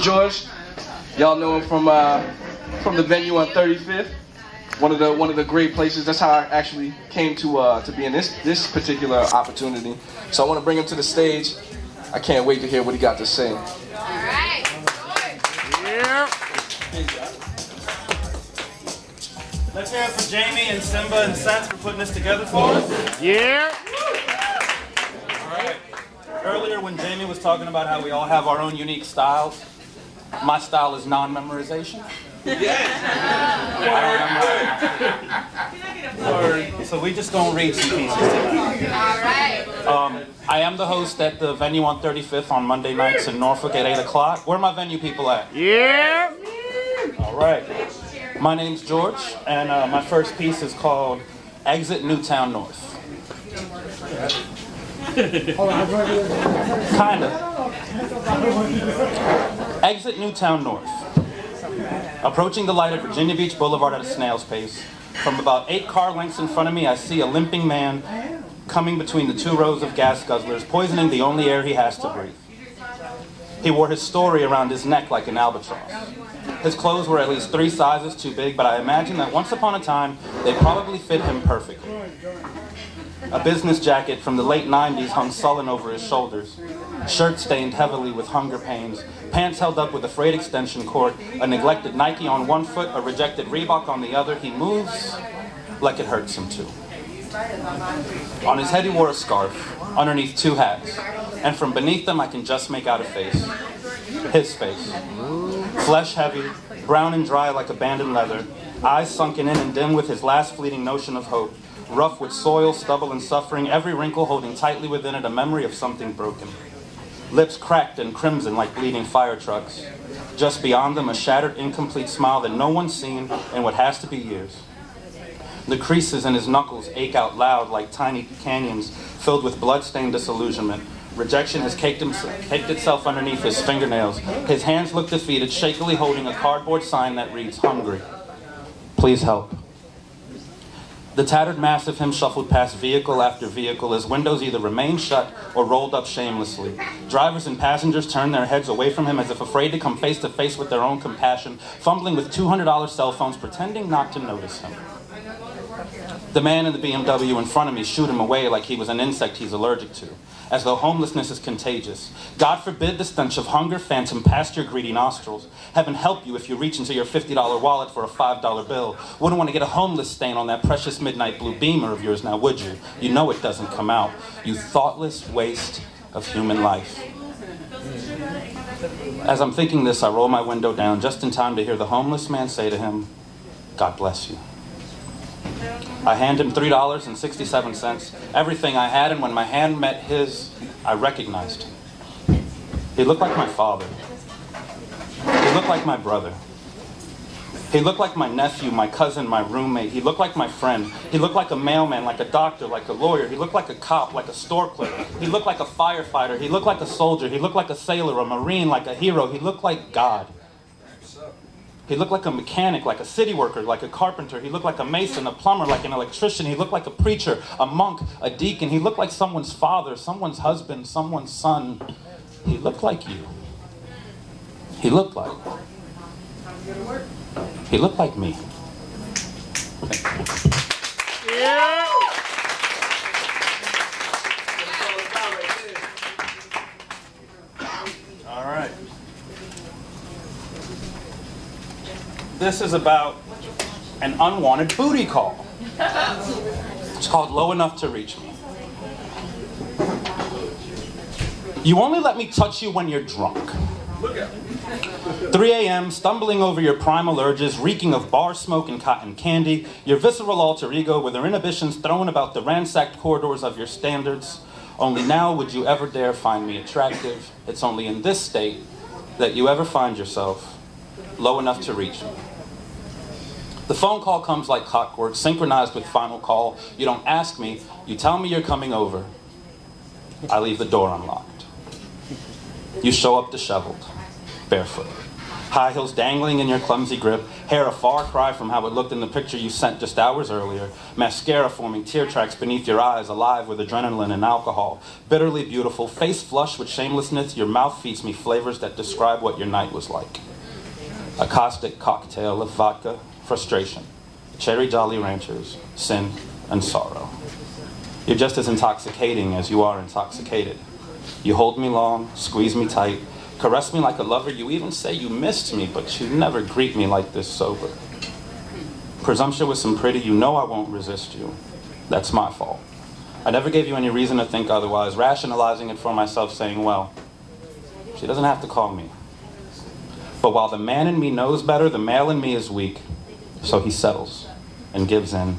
George. Y'all know him from the venue on 35th. One of the great places. That's how I actually came to be in this particular opportunity. So I want to bring him to the stage. I can't wait to hear what he got to say. All right. Yeah. Let's hear it for Jamie and Simba and Seth for putting this together for us. Yeah. All right. Earlier when Jamie was talking about how we all have our own unique styles, my style is non-memorization. So we just gonna read some pieces tonight. All right. I am the host at the venue on 35th on Monday nights in Norfolk at 8 o'clock. Where are my venue people at? Yeah. All right. My name's George, and my first piece is called Exit Newtown North. Kinda. Exit Newtown North. Approaching the light at Virginia Beach Boulevard at a snail's pace. From about 8 car lengths in front of me, I see a limping man coming between the 2 rows of gas guzzlers, poisoning the only air he has to breathe. He wore his story around his neck like an albatross. His clothes were at least 3 sizes too big, but I imagine that once upon a time, they probably fit him perfectly. A business jacket from the late 90s hung sullen over his shoulders. Shirt stained heavily with hunger pains. Pants held up with a frayed extension cord. A neglected Nike on one foot, a rejected Reebok on the other. He moves like it hurts him to. On his head he wore a scarf, underneath 2 hats. And from beneath them I can just make out a face. His face. Flesh heavy, brown and dry like abandoned leather. Eyes sunken in and dim with his last fleeting notion of hope. Rough with soil, stubble, and suffering, every wrinkle holding tightly within it a memory of something broken. Lips cracked and crimson like bleeding fire trucks. Just beyond them, a shattered, incomplete smile that no one's seen in what has to be years. The creases in his knuckles ache out loud like tiny canyons filled with blood-stained disillusionment. Rejection has caked itself underneath his fingernails. His hands look defeated, shakily holding a cardboard sign that reads, "Hungry. Please help." The tattered mass of him shuffled past vehicle after vehicle as windows either remained shut or rolled up shamelessly. Drivers and passengers turned their heads away from him as if afraid to come face to face with their own compassion, fumbling with $200 cell phones, pretending not to notice him. The man in the BMW in front of me shooed him away like he was an insect he's allergic to, as though homelessness is contagious. God forbid the stench of hunger phantom past your greedy nostrils. Heaven help you if you reach into your $50 wallet for a $5 bill. Wouldn't want to get a homeless stain on that precious midnight blue Beamer of yours now, would you? You know it doesn't come out. You thoughtless waste of human life. As I'm thinking this, I roll my window down just in time to hear the homeless man say to him, "God bless you." I hand him $3.67, everything I had, and when my hand met his, I recognized him. He looked like my father. He looked like my brother. He looked like my nephew, my cousin, my roommate. He looked like my friend. He looked like a mailman, like a doctor, like a lawyer. He looked like a cop, like a store clerk. He looked like a firefighter. He looked like a soldier. He looked like a sailor, a marine, like a hero. He looked like God. He looked like a mechanic, like a city worker, like a carpenter. He looked like a mason, a plumber, like an electrician. He looked like a preacher, a monk, a deacon. He looked like someone's father, someone's husband, someone's son. He looked like you. He looked like me. Yeah. All right. This is about an unwanted booty call. It's called Low Enough to Reach Me. You only let me touch you when you're drunk. 3 a.m., stumbling over your primal urges, reeking of bar smoke and cotton candy, your visceral alter ego with their inhibitions thrown about the ransacked corridors of your standards. Only now would you ever dare find me attractive. It's only in this state that you ever find yourself low enough to reach me. The phone call comes like clockwork, synchronized with final call. You don't ask me, you tell me you're coming over. I leave the door unlocked. You show up disheveled, barefoot. high heels dangling in your clumsy grip, hair a far cry from how it looked in the picture you sent just hours earlier, mascara forming tear tracks beneath your eyes, alive with adrenaline and alcohol, bitterly beautiful, face flushed with shamelessness, your mouth feeds me flavors that describe what your night was like. A caustic cocktail of vodka, frustration, cherry Jolly Ranchers, sin, and sorrow. You're just as intoxicating as you are intoxicated. You hold me long, squeeze me tight, caress me like a lover. You even say you missed me, but you never greet me like this sober. Presumptuous and pretty, you know I won't resist you. That's my fault. I never gave you any reason to think otherwise, rationalizing it for myself, saying, well, she doesn't have to call me. But while the man in me knows better, the male in me is weak, so he settles and gives in.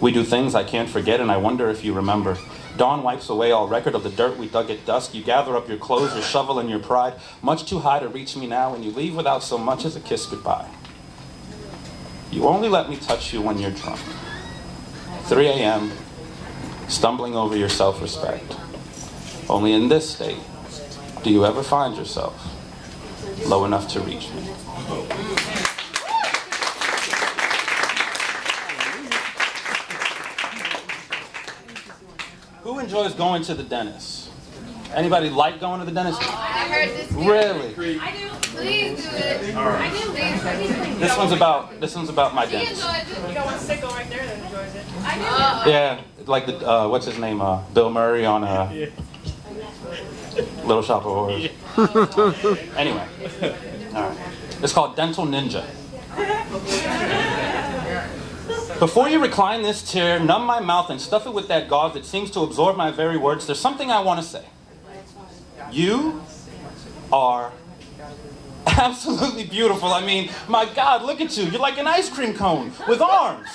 We do things I can't forget, and I wonder if you remember. Dawn wipes away all record of the dirt we dug at dusk. You gather up your clothes, your shovel, and your pride, much too high to reach me now, and you leave without so much as a kiss goodbye. You only let me touch you when you're drunk. 3 a.m., stumbling over your self-respect. Only in this state do you ever find yourself low enough to reach me. Who enjoys going to the dentist? Anybody like going to the dentist? I heard this. Really? I do. Please do it. I do. Please. This one's about my She dentist. enjoys it. You got one sicko right there that enjoys it. I do. Yeah, like the what's his name? Bill Murray on Little Shop of Horrors. Anyway, all right. It's called Dental Ninja. Before you recline this chair, numb my mouth and stuff it with that gauze that seems to absorb my very words, there's something I want to say. You are absolutely beautiful. I mean, my God, look at you. You're like an ice cream cone with arms.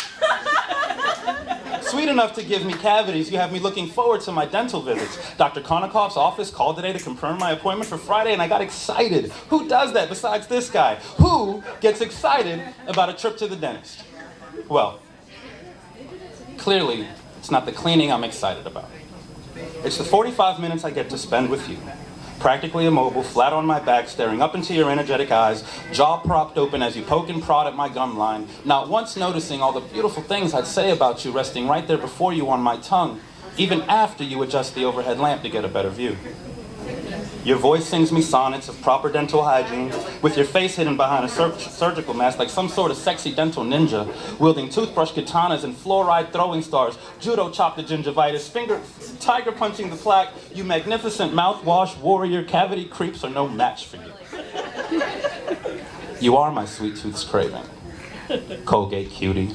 Sweet enough to give me cavities, you have me looking forward to my dental visits. Dr. Konikoff's office called today to confirm my appointment for Friday, and I got excited. Who does that besides this guy? Who gets excited about a trip to the dentist? Well, clearly, it's not the cleaning I'm excited about. It's the 45 minutes I get to spend with you. Practically immobile, flat on my back, staring up into your energetic eyes, jaw propped open as you poke and prod at my gum line, not once noticing all the beautiful things I'd say about you resting right there before you on my tongue, even after you adjust the overhead lamp to get a better view. Your voice sings me sonnets of proper dental hygiene, with your face hidden behind a surgical mask like some sort of sexy dental ninja, wielding toothbrush katanas and fluoride throwing stars, judo chop the gingivitis, finger tiger punching the plaque. You magnificent mouthwash warrior, cavity creeps are no match for you. You are my sweet tooth's craving, Colgate cutie,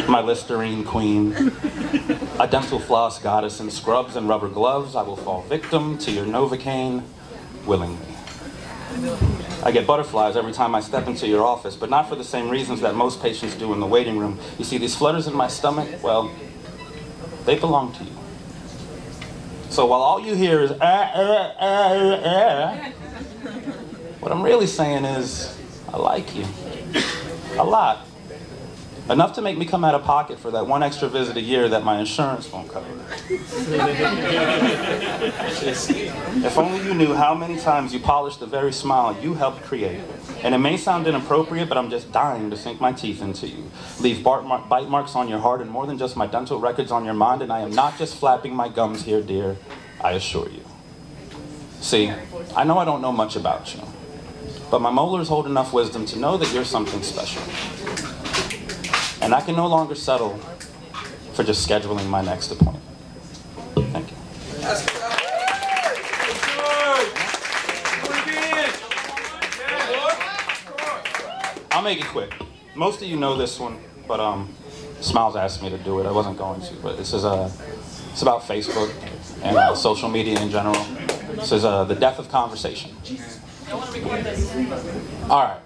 my Listerine queen, a dental floss goddess in scrubs and rubber gloves. I will fall victim to your Novocaine willingly. I get butterflies every time I step into your office, but not for the same reasons that most patients do in the waiting room. You see these flutters in my stomach? Well, they belong to you. So while all you hear is what I'm really saying is, I like you. A lot. Enough to make me come out of pocket for that one extra visit a year that my insurance won't cover. If only you knew how many times you polished the very smile you helped create. And it may sound inappropriate, but I'm just dying to sink my teeth into you. Leave bite marks on your heart and more than just my dental records on your mind, and I am not just flapping my gums here, dear, I assure you. See, I know I don't know much about you, but my molars hold enough wisdom to know that you're something special. And I can no longer settle for just scheduling my next appointment. Thank you. I'll make it quick. Most of you know this one, but Smiles asked me to do it. I wasn't going to, but this is it's about Facebook and social media in general. This is the death of conversation. All right.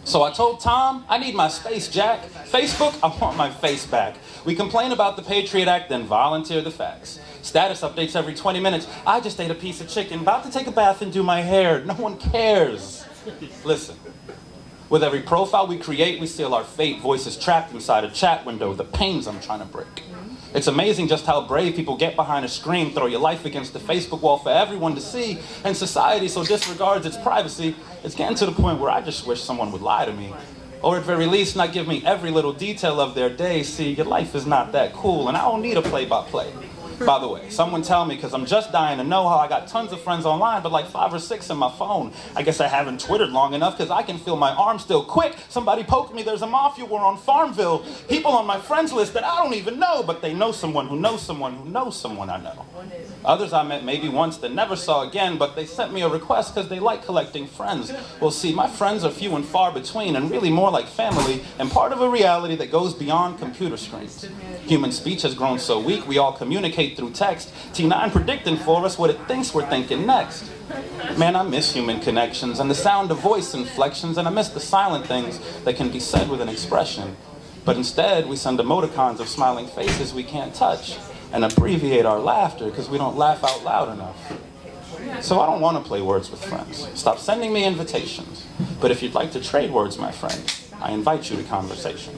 So I told Tom, I need my space, Jack. Facebook, I want my face back. We complain about the Patriot Act, then volunteer the facts. Status updates every 20 minutes. I just ate a piece of chicken, about to take a bath and do my hair. No one cares. Listen, with every profile we create, we seal our fate. Voices trapped inside a chat window, the pains I'm trying to break. It's amazing just how brave people get behind a screen, throw your life against the Facebook wall for everyone to see, and society so disregards its privacy. It's getting to the point where I just wish someone would lie to me. Or at very least, not give me every little detail of their day. See, your life is not that cool, and I don't need a play-by-play. By the way, someone tell me, because I'm just dying to know how I got tons of friends online, but like 5 or 6 in my phone. I guess I haven't Twittered long enough, because I can feel my arm still. Quick, somebody poke me, there's a mafia war on Farmville. People on my friends list that I don't even know, but they know someone who knows someone who knows someone I know. Others I met maybe once that never saw again, but they sent me a request because they like collecting friends. Well, see, my friends are few and far between, and really more like family, and part of a reality that goes beyond computer screens. Human speech has grown so weak, we all communicate through text. T9 predicting for us what it thinks we're thinking next. Man, I miss human connections and the sound of voice inflections, and I miss the silent things that can be said with an expression. But instead, we send emoticons of smiling faces we can't touch and abbreviate our laughter because we don't laugh out loud enough. So I don't want to play words with friends. Stop sending me invitations. But if you'd like to trade words, my friend, I invite you to conversation.